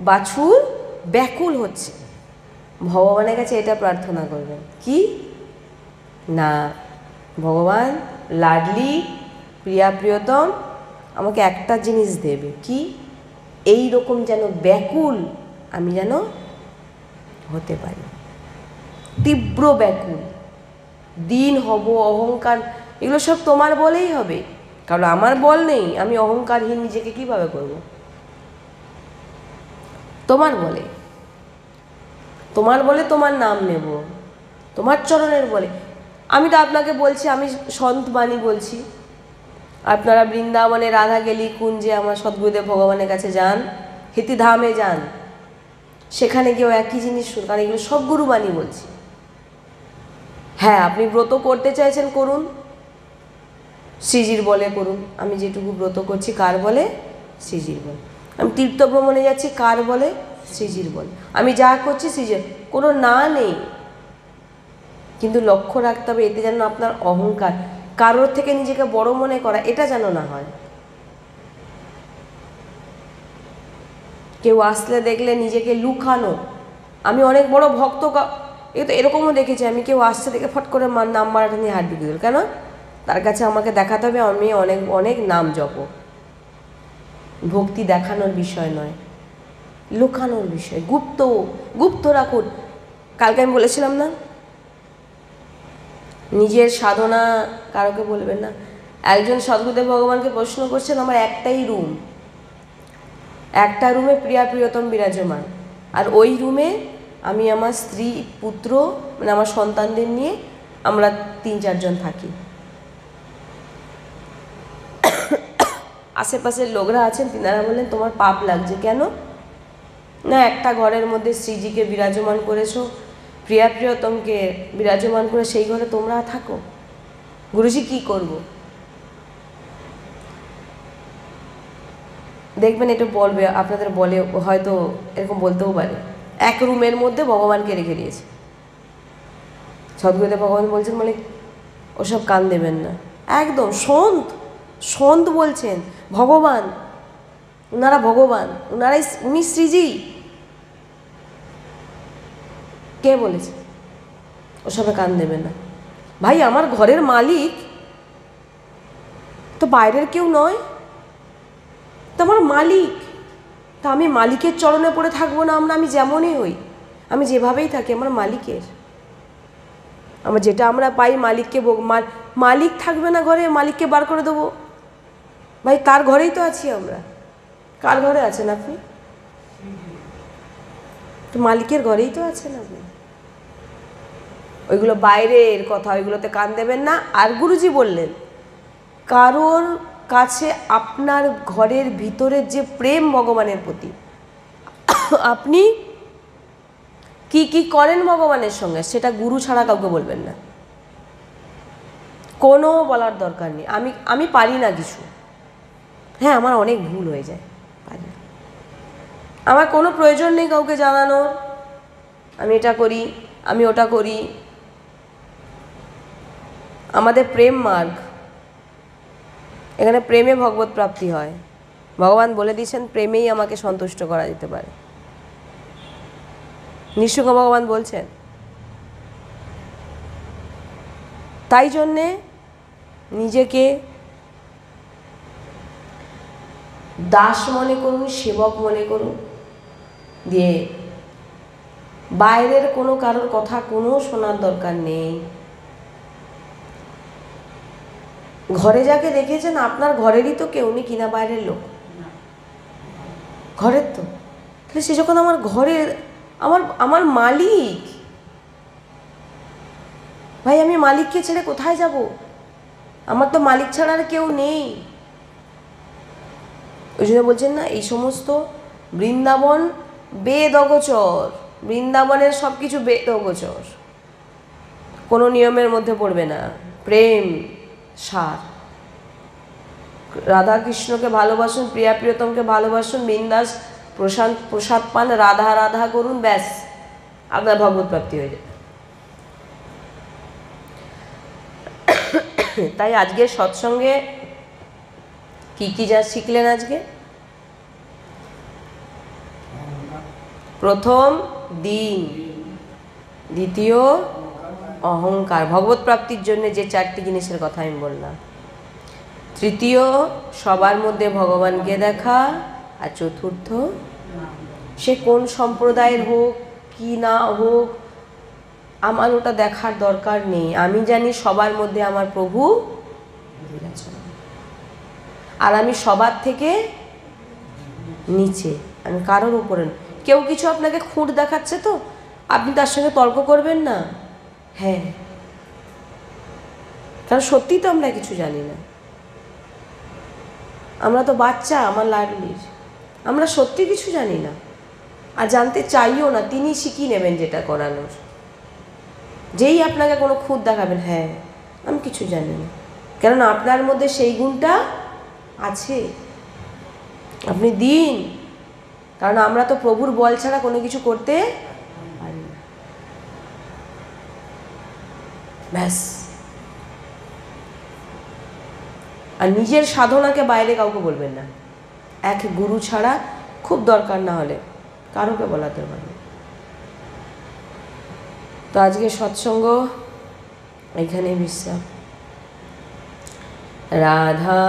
বাছুর ব্যাকুল হচ্ছে। ভগবানের কাছে এটা প্রার্থনা করবেন কি না, ভগবান লাডলি প্রিয়া প্রিয়তম আমাকে একটা জিনিস দেবে, কি এই রকম যেন ব্যাকুল আমি যেন হতে পারি, তীব্র ব্যাকুল। দিন হব, অহংকার, এগুলো সব তোমার বলেই হবে, কারণ আমার বল নেই। আমি অহংকারহীন নিজেকে কিভাবে করব? তোমার বলে, তোমার বলে তোমার নাম নেব, তোমার চরণের বলে। আমি তো আপনাকে বলছি, আমি সন্ত বাণী বলছি, আপনারা বৃন্দাবনে রাধা গেলি কুঞ্জে আমার সদ্গুরুদেব ভগবানের কাছে যান, হিতিধামে যান, সেখানে গিয়েও একই জিনিস শুনুন, কারণ এগুলো সব গুরুবাণী বলছি। হ্যাঁ, আপনি ব্রত করতে চাইছেন করুন, শ্রীজির বলে করুন। আমি যেটুকু ব্রত করছি কার বলে? শ্রীজির বলে। আমি তীর্থ ভ্রমণে যাচ্ছি কার বলে? শ্রীজির বলে। আমি যা করছি শ্রীজির, কোনো না নেই, কিন্তু লক্ষ্য রাখতে হবে এতে যেন আপনার অহংকার, কারোর থেকে নিজেকে বড় মনে করা, এটা যেন না হয়। কেউ আসলে দেখলে নিজেকে লুকানো, আমি অনেক বড় ভক্ত, এ তো এরকমও দেখেছি আমি, কেউ আসছে দেখে ফট করে নাম মারাটা নিয়ে হাত ঢুকিয়ে দিল। কেন? তার কাছে আমাকে দেখাতে হবে আমি অনেক অনেক নাম জপ। ভক্তি দেখানোর বিষয় নয়, লুকানোর বিষয়, গুপ্ত গুপ্ত রাখুন। কালকে আমি বলেছিলাম না, নিজের সাধনা কারোকে বলবেন না। একজন সদ্গুরুদেব ভগবানকে প্রশ্ন করছেন, আমার একটাই রুম, একটা রুমে প্রিয়া প্রিয়তম বিরাজমান, আর ওই রুমে আমি আমার স্ত্রী পুত্র মানে আমার সন্তানদের নিয়ে আমরা 3-4 জন থাকি। আশেপাশের লোকরা আছেন, তিনারা বললেন তোমার পাপ লাগছে কেন? না একটা ঘরের মধ্যে শ্রীজিকে বিরাজমান করেছো, প্রিয়া প্রিয়তমকে বিরাজমান করে সেই ঘরে তোমরা থাকো, গুরুজি কি করব? দেখবেন এটা বলবে, আপনাদের বলে হয়তো এরকম বলতেও পারে, এক রুমের মধ্যে ভগবানকে রেখে দিয়েছে। সদ্গুরুদেব ভগবান বলছেন বলে ওসব কান দেবেন না, একদম সন্ত সন্ত বলছেন, ভগবান, ওনারা ভগবান, উনি শ্রীজি। কে বলেছে? ওসবে কান দেবেন না। ভাই আমার ঘরের মালিক তো বাইরের কেউ নয়, তো আমার মালিক, তা আমি মালিকের চরণে পড়ে থাকবো না? আমি যেমনই হই, আমি যেভাবেই থাকি আমার মালিকের, আমার যেটা আমরা পাই মালিককে মালিক থাকবে না ঘরে, মালিককে বার করে দেবো? ভাই তার ঘরেই তো আছি আমরা। কার ঘরে আছেন আপনি? তো মালিকের ঘরেই তো আছেন আপনি। ওইগুলো বাইরের কথা, ওইগুলোতে কান দেবেন না। আর গুরুজি বললেন, কারোর কাছে আপনার ঘরের ভিতরের যে প্রেম ভগবানের প্রতি, আপনি কি কি করেন ভগবানের সঙ্গে, সেটা গুরু ছাড়া কাউকে বলবেন না। কোনো বলার দরকার নেই আমি পারি না কিছু। হ্যাঁ, আমার অনেক ভুল হয়ে যায়, পারি না। আমার কোনো প্রয়োজন নেই কাউকে জানানোর আমি এটা করি, আমি ওটা করি। আমাদের প্রেম মার্গ, এখানে প্রেমে ভগবত প্রাপ্তি হয়। ভগবান বলে দিয়েছেন প্রেমেই আমাকে সন্তুষ্ট করা যেতে পারে। নিঃশুঙ্গ ভগবান বলছেন। তাই জন্যে নিজেকে দাস মনে করুন, সেবক মনে করুন, দিয়ে বাইরের কোনো কারোর কথা কোনো শোনার দরকার নেই। ঘরে যাকে রেখেছেন আপনার ঘরেরই তো কেউ নেই কিনা বাইরের লোক, ঘরের তো। তাহলে সে যখন আমার ঘরের, আমার মালিক, ভাই আমি মালিককে ছেড়ে কোথায় যাব? আমার তো মালিক ছাড়া আর কেউ নেই। ওই জন্য বলছেন না, এই সমস্ত বৃন্দাবন বেদ অগোচর, বৃন্দাবনের সব কিছু বেদ অগোচর, কোনো নিয়মের মধ্যে পড়বে না। প্রেম সার, রাধা কৃষ্ণকে ভালোবাসুন, প্রিয়া প্রিয়তমকে ভালোবাসুন, বিন্দাস প্রসাদ পান, রাধা রাধা করুন, ব্যাস আপনার ভগবত প্রাপ্তি হয়ে যাবে। তাই আজকের সৎসঙ্গে কি কি যা শিখলেন আজকে? প্রথম দিন, দ্বিতীয় অহংকার, ভগবত প্রাপ্তির জন্য যে 4টি জিনিসের কথা আমি বললাম। তৃতীয় সবার মধ্যে ভগবানকে দেখা, আর চতুর্থ সে কোন সম্প্রদায়ের হোক কি না হোক আমার ওটা দেখার দরকার নেই। আমি জানি সবার মধ্যে আমার প্রভু বিরাজমান, আর আমি সবার থেকে নিচে, আমি কারোর উপরে। কেউ কিছু আপনাকে খুঁট দেখাচ্ছে তো আপনি তার সঙ্গে তর্ক করবেন না। হ্যাঁ, কারণ সত্যি তো আমরা কিছু জানি না, আমরা তো বাচ্চা আমার লাডলির, আমরা সত্যি কিছু জানি না আর জানতে চাইও না। তিনি শিখিয়ে নেবেন যেটা করানোর। যেই আপনাকে কোনো খুঁত দেখাবেন, হ্যাঁ আমি কিছু জানি না, কেননা আপনার মধ্যে সেই গুণটা আছে, আপনি দিন। কারণ আমরা তো প্রভুর বল ছাড়া কোনো কিছু করতে পারি না। ব্যাস। আর নিজের সাধনাকে বাইরে কাউকে বলবেন না, এক গুরু ছাড়া, খুব দরকার না হলে কারোকে বলাতে পারবেন। তো আজকে সৎসঙ্গ এখানে বিশ্রাম। রাধা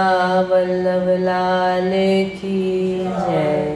বল্লভ লাল কি জয়।